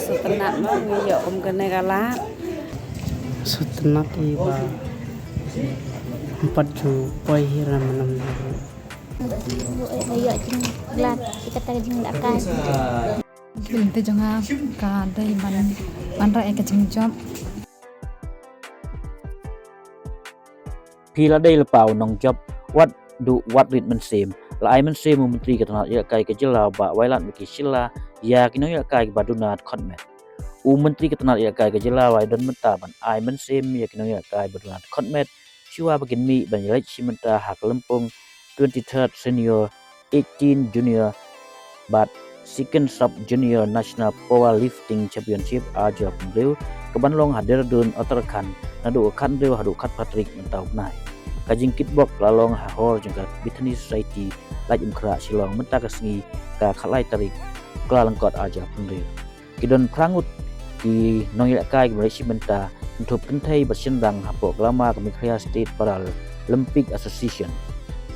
setenak no ngiyok kene kalah. Setenak iba 4 jupai hiram 6 Ayo jing lat kita jing lakai. Kita jangan kadai ban rai ke jing job. Pila day lepau nong job what read men sim la ai men sim menteri ketanat Ialehkai ke jela ba wailat miki sila ya kinong Ialehkai ba Duna Dkhot menteri ketanat Ialehkai ke jela wai don menta ban ai men sim ya kinong Ialehkai ba Duna Dkhot shua bagin mi ban yelai simenta hak lempung 23rd senior 18 junior but second sub junior national powerlifting championship aja pemriu kebanlong Dehradun Uttarakhand nadu kan riu hadu kat Patrick mentau nai kajing kitbok lalong hahor jengka Bethany Society laj umkra silong menta kasngi ka khalai tarik kla langkot aja pemriu kidon prangut ki nong Ialehkai Malaysia menta untuk kentai bersendang hapok lama Kemikria State Paralympic Association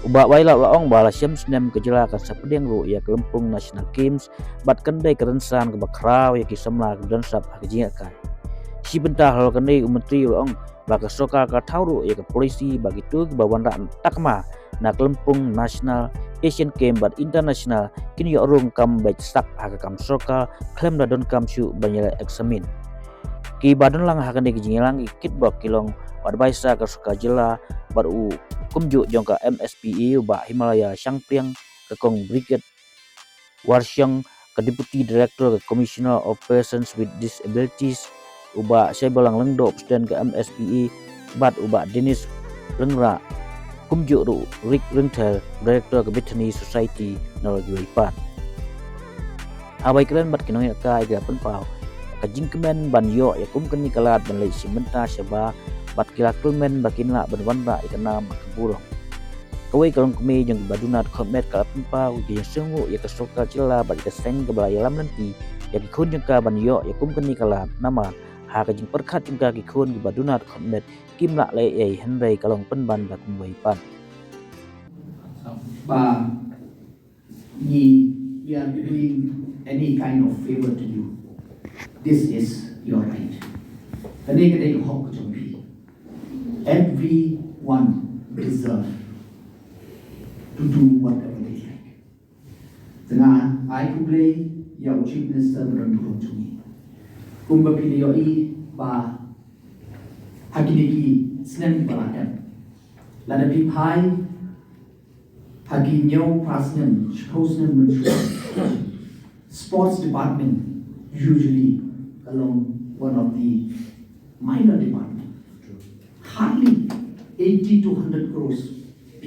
ubak wailau laong bala siam snem kejela kan sapedeng ru ya kelempung National Games bat kendai kerensan ke bakrau ya kisamla dan sap Ialehkai si bentah hal kendai menteri laong baka soka ka tauru ya ke polisi bagi tu ke bawandan takma na kelempung National Asian Game bat international kini ya urung kam baik sak haka kam soka klem da don kam su banyala eksamin ki badan lang hakan de kijingelang kitbok kilong advisor ka suka jela baru kumju jongka MSPE ba Himalaya Sangpriang ke kong Brigade Warsyang ke Deputy Director ke Commissioner of Persons with Disabilities uba saya balang lengdop dan ke MSPE bat uba Dennis Lengra kumju ru Rick Rental Director ke Bethany Society Nalagi Waipan abai keren bat kinong Ialehkai ga penpau kajing kemen ban yo ya kum keni kalat ban lai simenta syaba bat kila kulmen bakin la ban wanda ikana makaburong kawai kalong kemi jeng Duna Dkhot kala penpau yang sengu ya kesoka cila bat keseng ke balai lam nanti ya kikun jeng ka ban yo ya kum keni kalat nama ha kajing perkat jeng ka kikun ke Duna Dkhot kim la lai ai henrai kalong penban ba kum waipan ba we are doing any kind of favor to you. This is your right. Everyone deserves to do whatever they like. Tengah I play your chief minister berundung to me. Kumba pilih yoi ba hakiki senen baladan. Lada pipai hagi nyau prasnen shosnen mencuat. Sports department usually along one of the minor department, hardly 80 to 100 crores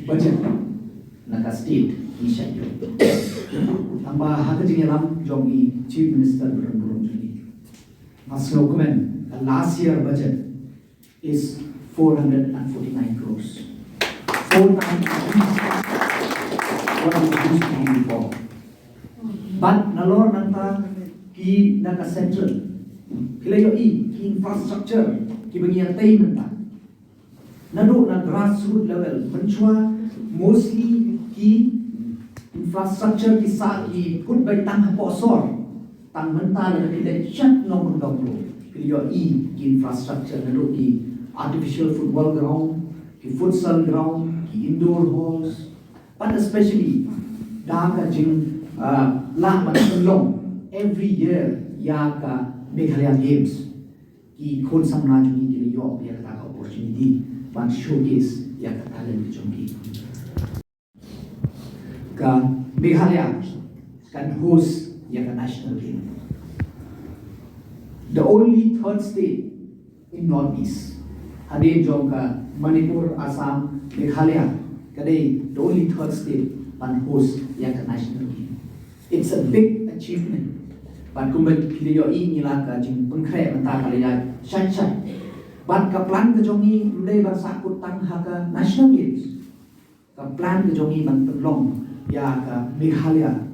budget naka state isya yo. Amba hakajing alam jogi chief minister berundung juni. Masno comment last year budget is 449 crores. 4 times what it used to be before. But nalor nanta ki naka central kilayo ki infrastructure ki bagian nanta nado na grassroots level menchua mostly ki infrastructure ki sa ki put by tang haposor tang menta na kita chat no mundong kilayo ki infrastructure nado ki artificial football ground ki futsal ground ki indoor halls but especially daga jing la long every year yaga Meghalaya Games ki khon samna jungi ke yo ya ka opportunity ban showcase ya ka talent jungi ka Meghalaya can host ya ka national game, the only third state in northeast hade jongka Manipur, Assam, Meghalaya kade the only third state ban host ya ka national game. It's a big achievement. Ban kumbat pilih ini lah kajing pengkret mentah kalian shan. Ban kaplan kejongi mulai bersakut tang haka national games. Kaplan kejongi ban pelong ya ka Meghalaya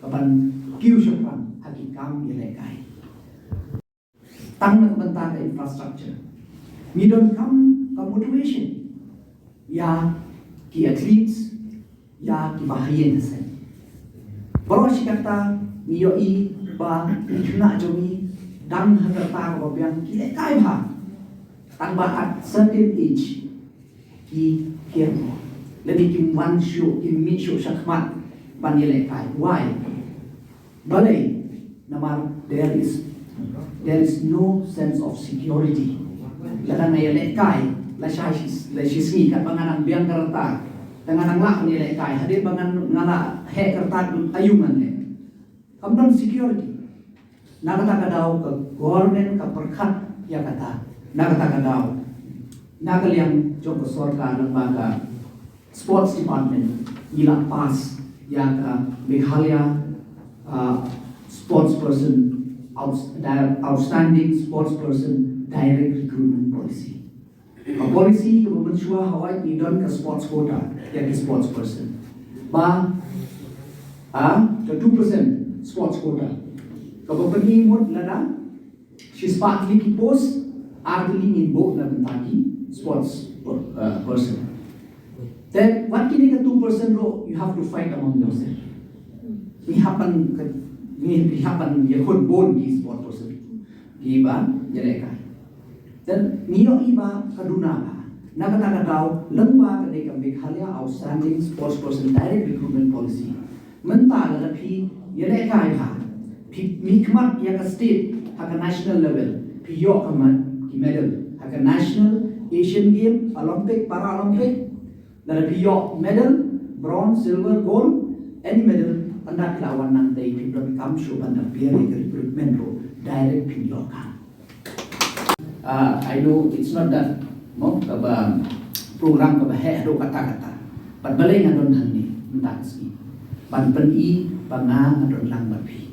kapan kiu syafan hakikam Ialehkai. Tang nak mentah ke infrastructure. We don't come ke motivation. Ya ki athletes ya ki bahagian sen. Baru si kata miyoi ba ikna jomi dan harta ko biang Ialehkai ba tanpa at certain age ki kiam lebih kim wan shu kim mi shu shakmat ban Ialehkai. Why? Balai namar there is no sense of security. Kadang Ialehkai la shismi kat banganang biang kerta dengan angak Ialehkai hadir bangan ngala he kerta ayungan le. Kamdan security. Nakata kadau ke government ke perkat ya kata. Nakata kadau. Nakal yang jom ke sorka lembaga sports department gila pas yang Meghalaya sports person outstanding sports person direct recruitment policy. A policy ke memensua Hawaii idon ke sports quota yang ke sports person. Ba ke 2% sports quota. Kalau pergi mud lada, she's partly ki post, partly in both na bentagi sports person. Then what kini ke 2% ro you have to fight among yourself. Ni hapan ya khud bon ki sport person. Kiba Ialehkai. Dan niyo iba kaduna ba. Nakata daw lengba ke dekam Meghalaya outstanding sports person direct recruitment policy. Mentah la phi Ialehkai ba. Mi kemat yang ke state hak national level piyok kemat ki medal hak national Asian Game Olympic Paralympic dan piyok medal bronze silver gold any medal anda lawan nanti people become show anda biar recruitment ro direct piyok kan. I know it's not that mo program ke bahaya do kata-kata pan balai ngadon hanni mentak ski pan peni panga ngadon lang bapi.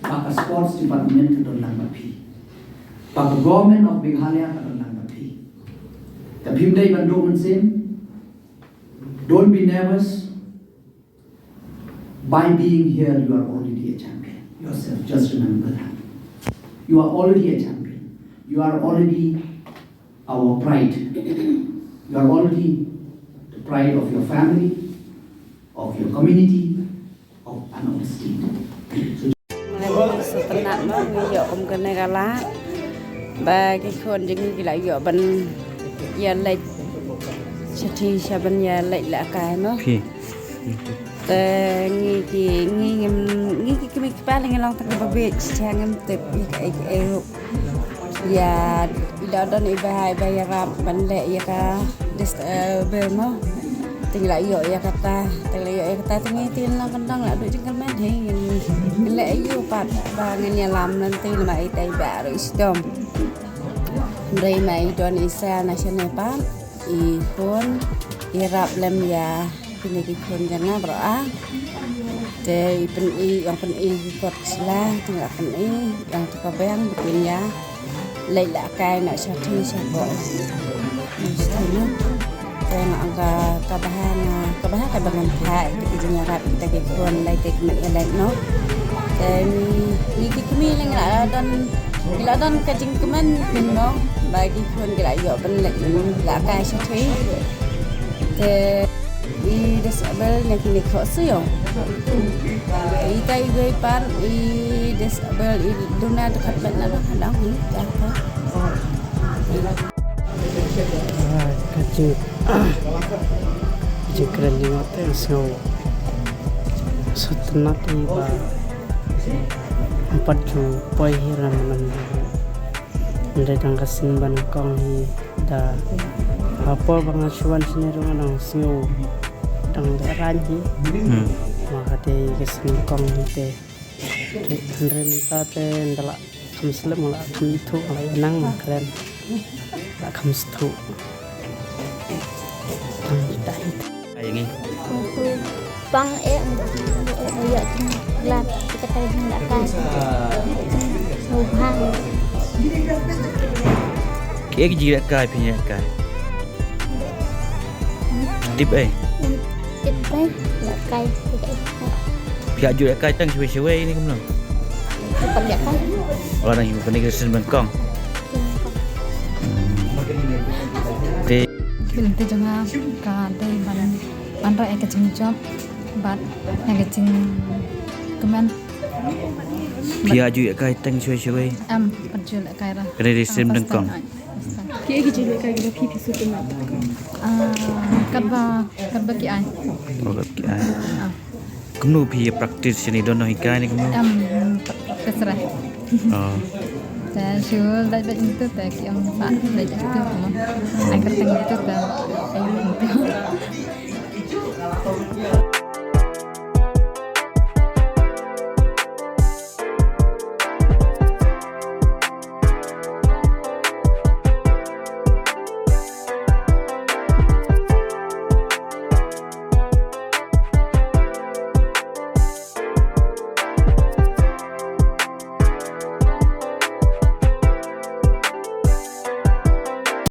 Maka sports department kadon lang bapi. Pag government of Meghalaya kadon lang bapi. Kapimday bandungan sim. Don't be nervous. By being here, you are already a champion yourself. Just remember that. You are already a champion. You are already our pride. You are already the pride of your family, of your community, of our state. Setenak no ngiyo ke negara bagi kon jeung gila yo ban ya lek chati saban ya lek la ka no te ngi ki paling long tak babe changam te ya ida don ibai ya rap ban lek ya ka des bermo tinggal yo ya kata tinggal yo ya kata tinggal lang kandang lah duk jengkel man he lek yo pat bangan ya lam nanti mai tai baru istom dari mai Indonesia nasional pan I pun irap lem ya pilih ikon jangan beroa te pen I yang pen I kot lah tinggal pen I yang terkabang bikin ya Ialehkai nak syati siapa mestinya yang agak kabahan kabangan thai di jengarap kita ke kon lai tek mek elek no ni kami lang dan kajing keman no bagi kon gila yo ben lek Ialehkai syati te I disable yang kini kok suyo I tai gue pan I disable I Duna Dkhot benar kadang ni jatuh kacing jikran lima ten snow setenak tiba 4 ju poi hiram nan ndai tang kasin ban kong hi da apa bang asuan sini rumah nang snow dang ran hi maka te kasin kong hi te andre minta te ndala kam selem la kam itu la nang keren la kam stu Yang ni Bang ya gelat kita tadi Ialehkai Subhan kaya Ialehkai punya Ialehkai tip Ialehkai Ialehkai pihak Ialehkai tang cewek-cewek ini kamu lang Bukan Ialehkai orang yang bukan negeri Bangkok Bilang te jangan ka dai ban ra ek chim job bat yang kecing kemen Pia ju ya kai teng chui chui. penjual kaira Kena resim dengkong. Kia gi jile kai gi pipi su tena. kadba ki ai Oh ki ai. Kamu pia practice ni dono hikai ni kamu. terserah Oh. saya syul dah itu tak yang pak dah itu kamu ai kerteng itu dah ayo itu